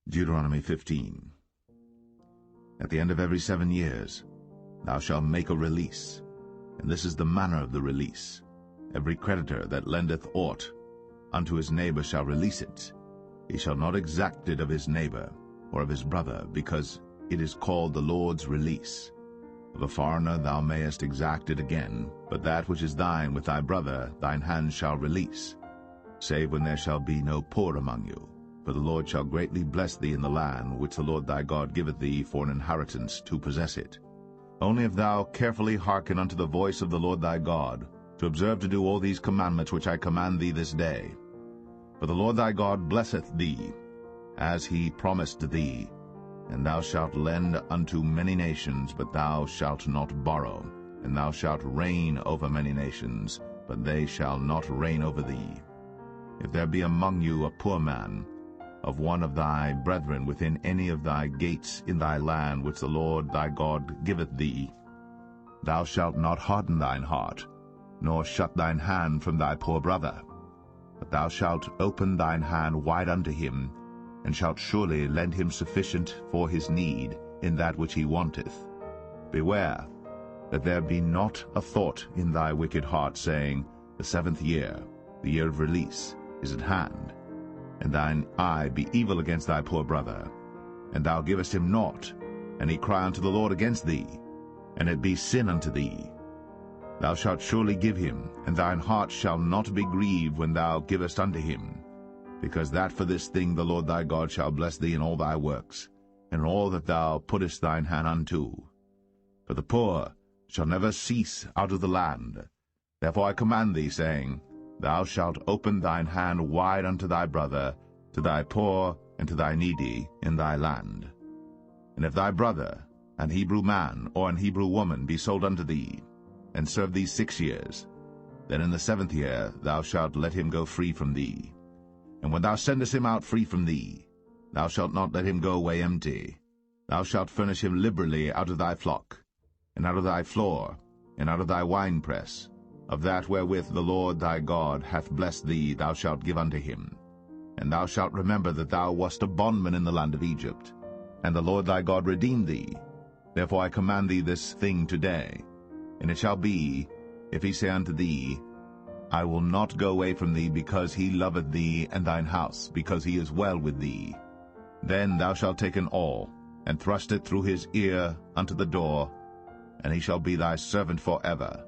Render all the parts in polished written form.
Deuteronomy 15. At the end of every 7 years thou shalt make a release, and this is the manner of the release. Every creditor that lendeth aught unto his neighbor shall release it. He shall not exact it of his neighbor or of his brother, because it is called the Lord's release. Of a foreigner thou mayest exact it again, but that which is thine with thy brother thine hand shall release, save when there shall be no poor among you. For the Lord shall greatly bless thee in the land which the Lord thy God giveth thee for an inheritance to possess it. Only if thou carefully hearken unto the voice of the Lord thy God, to observe to do all these commandments which I command thee this day. For the Lord thy God blesseth thee, as he promised thee, and thou shalt lend unto many nations, but thou shalt not borrow, and thou shalt reign over many nations, but they shall not reign over thee. If there be among you a poor man, of one of thy brethren within any of thy gates in thy land which the Lord thy God giveth thee, thou shalt not harden thine heart, nor shut thine hand from thy poor brother, but thou shalt open thine hand wide unto him, and shalt surely lend him sufficient for his need in that which he wanteth. Beware that there be not a thought in thy wicked heart, saying, The 7th year, the year of release, is at hand, and thine eye be evil against thy poor brother, and thou givest him naught, and he cry unto the Lord against thee, and it be sin unto thee. Thou shalt surely give him, and thine heart shall not be grieved when thou givest unto him, because that for this thing the Lord thy God shall bless thee in all thy works, and in all that thou puttest thine hand unto. For the poor shall never cease out of the land. Therefore I command thee, saying, Thou shalt open thine hand wide unto thy brother, to thy poor and to thy needy in thy land. And if thy brother, an Hebrew man or an Hebrew woman, be sold unto thee, and serve thee 6 years, then in the 7th year thou shalt let him go free from thee. And when thou sendest him out free from thee, thou shalt not let him go away empty. Thou shalt furnish him liberally out of thy flock, and out of thy floor, and out of thy winepress. Of that wherewith the Lord thy God hath blessed thee thou shalt give unto him. And thou shalt remember that thou wast a bondman in the land of Egypt, and the Lord thy God redeemed thee. Therefore I command thee this thing today. And it shall be, if he say unto thee, I will not go away from thee, because he loveth thee and thine house, because he is well with thee, then thou shalt take an awl, and thrust it through his ear unto the door, and he shall be thy servant forever.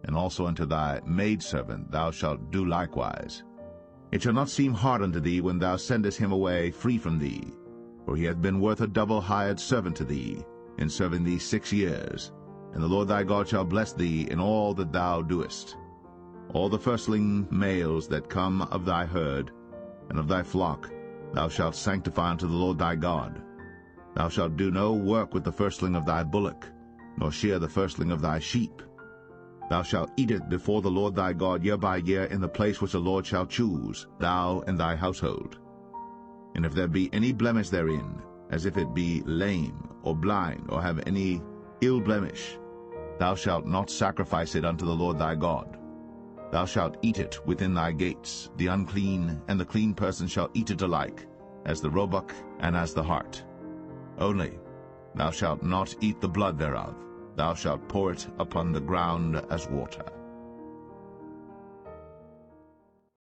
And also unto thy maidservant thou shalt do likewise. It shall not seem hard unto thee when thou sendest him away free from thee, for he hath been worth a double hired servant to thee, in serving thee 6 years. And the Lord thy God shall bless thee in all that thou doest. All the firstling males that come of thy herd and of thy flock thou shalt sanctify unto the Lord thy God. Thou shalt do no work with the firstling of thy bullock, nor shear the firstling of thy sheep. Thou shalt eat it before the Lord thy God year by year in the place which the Lord shall choose, thou and thy household. And if there be any blemish therein, as if it be lame or blind, or have any ill blemish, thou shalt not sacrifice it unto the Lord thy God. Thou shalt eat it within thy gates. The unclean and the clean person shall eat it alike, as the roebuck and as the hart. Only thou shalt not eat the blood thereof. Thou shalt pour it upon the ground as water.